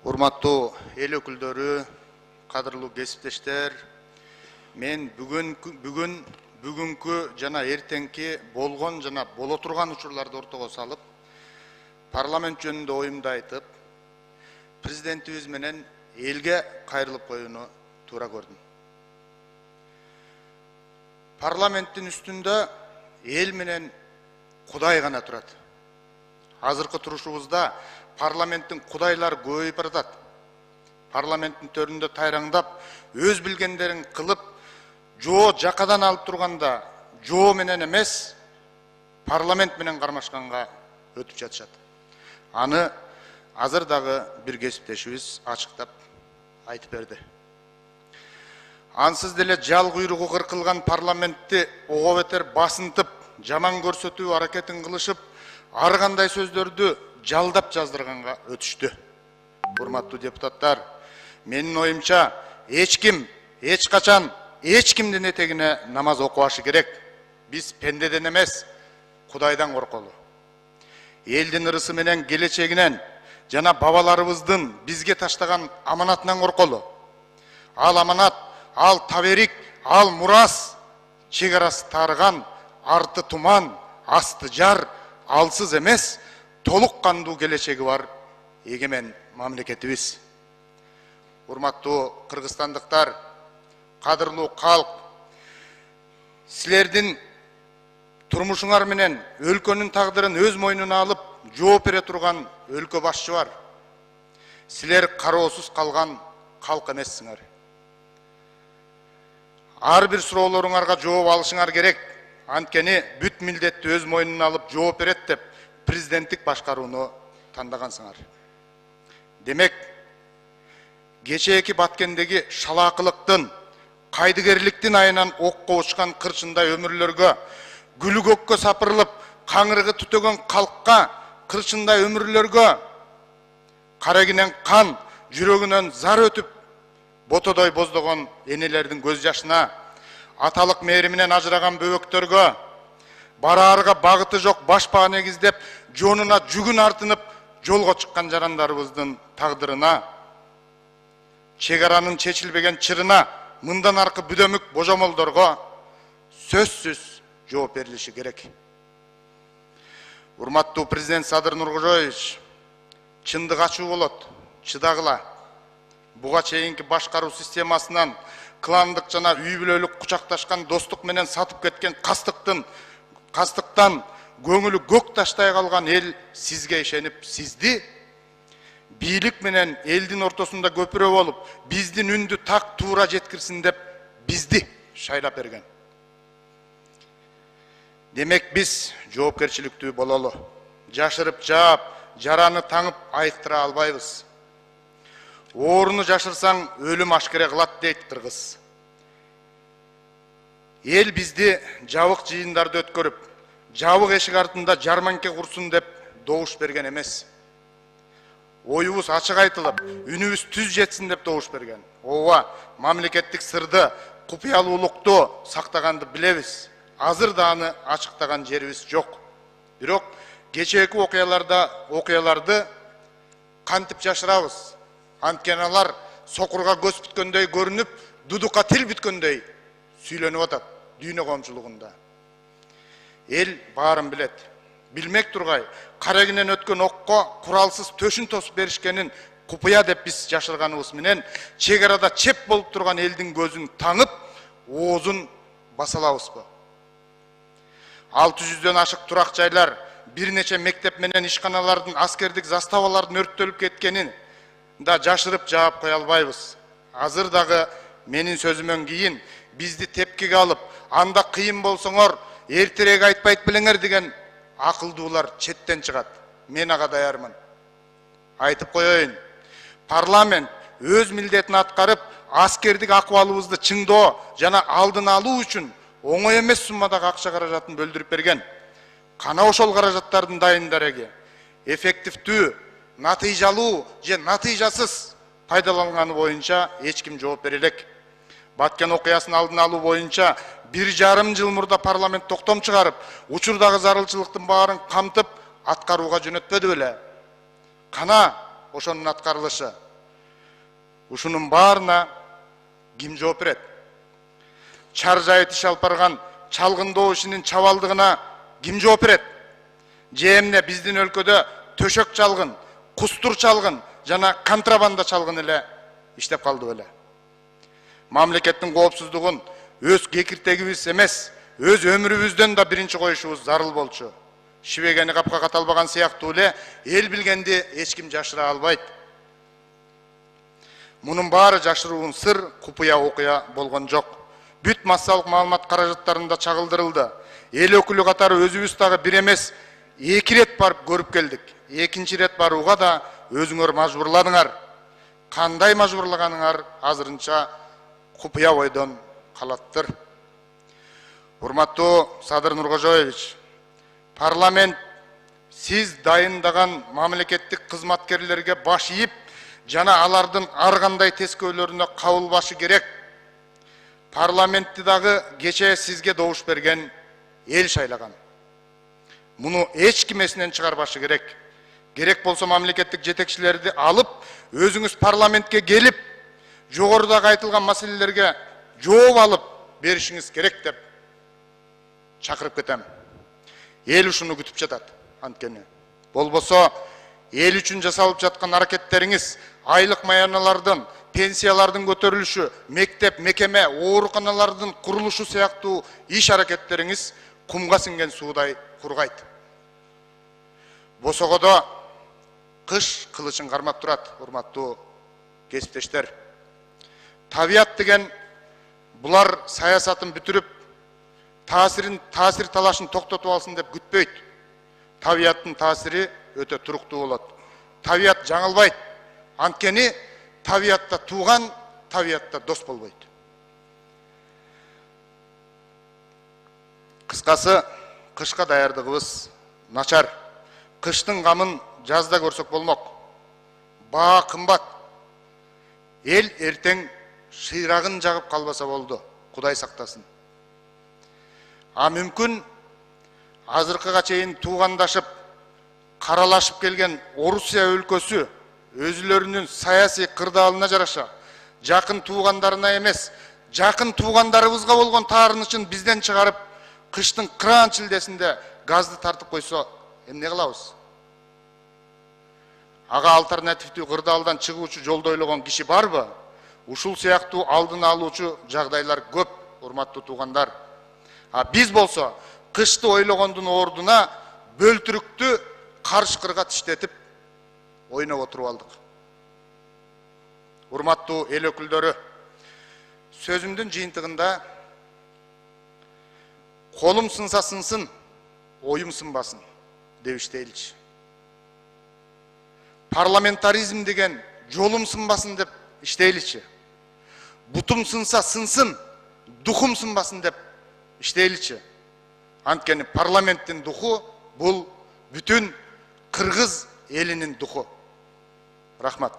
Урматтуу эл өкүлдөрү, кадырлуу кесиптештер, мен бүгүнкү жана эртеңки болгон жана боло турган учурларды ортого салып, парламент жөнүндө оюмду айтып, президентибиз менен элге кайрылып коюуну туура көрдүм. Парламенттин үстүндө эл менен Кудай гана турат. Азыркы турушубузда парламенттин кудайлары көбөйүп баратат. Парламенттин төрүндө тайраңдап, өз билгендерин кылып, жоо жакадан алып турганда, жоо менен эмес, парламент менен кармашканга өтүп жатышат. Аны азыр дагы бир кесиптешибиз ачыктап айтып берди. Ансыз деле жал куйругу кыркылган парламентти ого бетер басынтып, жаман көрсөтүү аракетин кылышып, ар кандай сөздөрдү жалдап жаздырганга өтүштү. Урматтуу депутаттар, менин оюмча эч ким, эч качан, эч кимдин этегине намаз окубашы керек. Биз пендеден эмес, Кудайдан корколу. Элдин ырысы менен келечегинен жана бабаларыбыздын бизге таштаган аманатынан корколу. Ал аманат, ал таберик, ал мурас, чек арасы тарыган, арты туман, асты жар, алсыз эмес, толук кандуу келечеги бар эгемен мамлекетибиз. Урматтуу кыргызстандыктар, кадырлуу калк, силердин турмушуңар менен өлкөнүн тагдырын өз мойнуна алып, жооп бере турган өлкө башчы бар. Силер кароосуз калган калк эмессиңер. Ар бир суроолоруңарга жооп алышыңар керек. Анткени бүт милдетти өз мойнуна алып жооп берет деп президенттик башкарууну тандагансыңар. Демек, кечээки Баткендеги шалаакылыктын, кайдыгерликтин айынан окко учкан кырчындай өмүрлөргө, гүлү көккө сапырылып, каңырыгы түтөгөн калкка, кырчындай өмүрлөргө, карегинен кан, жүрөгүнөн зар өтүп, ботодой боздогон энелердин көз жашына, аталык мээриминен ажыраган бөбөктөргө, бараарга багыты жок башпаа негиздеп, жонуна жүгүн артынып, жолго чыккан жарандарыбыздын тагдырына, чек аранын чечилбеген чырына, мындан аркы бүдөмүк божомолдорго сөзсүз жооп берилиши керек. Урматтуу президент Садыр Нуркожоевич, чындык ачуу болот, чыдагыла. Буга чейинки башкаруу системасынан кландык жана үй бүлөлүк кучакташкан достук менен сатып кеткен кастыктан көңүлү көк таштай калган эл сизге ишенип, сизди бийлик менен элдин ортосунда көпүрө болуп, биздин үндү так туура жеткирсин деп бизди шайлап берген. Демек биз жоопкерчиликтүү бололу. Жашырып жаап, жараны таңып айыктыра албайбыз. Ооруну жашырсаң өлүм ашкере кылат дейт кыргыз. Эл бизди жабык жыйындарды өткөрүп, жабык эшик артында жарманке курсун деп добуш берген эмес. Оюбуз ачык айтылып, үнүбүз түз жетсин деп добуш берген. Ооба, мамлекеттик сырды, купуялуулукту сактаганды билебиз. Азыр да аны ачыктаган жерибиз жок. Бирок кечээки окуяларды кантип жашырабыз? Анткени алар сокурга көз бүткөндөй көрүнүп, дудукка тил бүткөндөй сүйлөнүп атат дүйнө коомчулугунда. Эл баарын билет. Билмек тургай, карегинен өткөн окко куралсыз төшүн тосуп беришкенин купуя деп биз жашырганыбыз менен, чек арада чеп болуп турган элдин көзүн таңып, оозун басалабызбы? 600дөн ашык турак жайлар, бир нече мектеп менен ишканалардын, аскердик заставалардын өрттөлүп кеткенин да жашырып жаап кое албайбыз. Азыр дагы менин сөзүмөн кийин бизди тепкиге алып, анда кыйын болсоңор эртерээк айтпайт белеңер деген акылдуулар четтен чыгат. Мен ага даярмын. Айтып коеюн. Парламент өз милдетин аткарып, аскердик акыбалыбызды чыңдоо жана алдын алуу үчүн оңой эмес суммадагы акча каражатын бөлдүрүп берген. Кана ошол каражаттардын дайын дареги эффективдүү, натыйжалуу же натыйжасыз пайдаланганы боюнча эч ким жооп бере элек. Баткен окуясын алдын алуу боюнча 1,5 жыл мурда парламент токтом чыгарып, учурдагы зарылчылыктын баарын камтып, аткарууга жөнөтпөдү беле? Кана ошонун аткарылышы? Ушунун баарына ким жооп берет? Чар жайы тиш алып барган чалгындоо ишинин чабалдыгына ким жооп берет? Же эмне биздин өлкөдө төшөк чалгын, кустур чалгын жана контрабанда чалгын эле иштеп калды беле? Мамлекеттин коопсуздугун өз кекиртегибиз эмес, өз өмүрүбүздөн да биринчи коюшубуз зарыл болчу. Шибегени капка каталбаган сыяктуу эле эл билгенди эч ким жашыра албайт. Мунун баары жашыруун сыр, купуя окуя болгон жок. Бүт массалык маалымат каражаттарында чагылдырылды. Эл өкүлү катары өзүбүз дагы бир эмес, 2 рет барып көрүп келдик. Экинчи рет барууга да өзүңөр мажбурладыңар. Кандай мажбурлаганыңар азырынча купуя ойдон калаттыр. Урматтуу Садыр Нуркожоевич, парламент сиз дайындаган мамлекеттик кызматкерлерге баш ийип, жана алардын ар кандай тескөөлөрүнө кабылбашы керек. Парламентти дагы кечээ сизге добуш берген эл шайлаган. Муну эч ким эсинен чыгарбашы керек. Керек болсо мамлекеттик жетекчилерди алып, өзүңүз парламентке келип, жогорудагы айтылган маселелерге жооп алып беришиңиз керек деп чакырып кетем. Эл ушуну күтүп жатат. Анткени болбосо эл үчүн жасалып жаткан аракеттериңиз, айлык маяналардын, пенсиялардын көтөрүлүшү, мектеп, мекеме, ооруканалардын курулушу сыяктуу иш аракеттериңиз кумга сиңген суудай кургайт. Босогодо кыш кылычын кармап турат, урматтуу кесиптештер. Табият деген булар саясатын бүтүрүп, таасир талашын токтотуп алсын деп күтпөйт. Табияттын таасири өтө туруктуу болот. Табият жаңылбайт. Анткени табиятта тууган, табиятта дос болбойт. Кыскасы, кышка даярдыгыбыз начар. Кыштын камын жазда көрсөк болмок. Баа кымбат. Эл эртең шыйрагын жагып калбаса болду. Кудай сактасын. А мүмкүн азыркыга чейин туугандашып, каралашып келген Орусия өлкөсү өзүлөрүнүн саясий кырдаалына жараша жакын туугандарына эмес, жакын туугандарыбызга болгон таарынычын бизден чыгарып, кыштын кыраан чилдесинде газды тартып койсо эмне кылабыз? Ага альтернативдүү кырдаалдан чыгуучу жолду ойлогон киши барбы? Ушул сыяктуу алдын алуучу жагдайлар көп, урматтуу туугандар. А биз болсо кышты ойлогондун ордуна бөлтүрүктү карышкырга тиштетип ойноп отуруп алдык. Урматтуу эл өкүлдөрү, сөзүмдүн жыйынтыгында колум сынса сынсын, оюм сынбасын деп иштейличи. Парламентаризм деген жолум сынбасын деп иштейличи. Бутум сынса сынсын, духум сынбасын деп иштейличи. Анткени парламенттин духу бул бүтүн кыргыз элинин духу. Рахмат.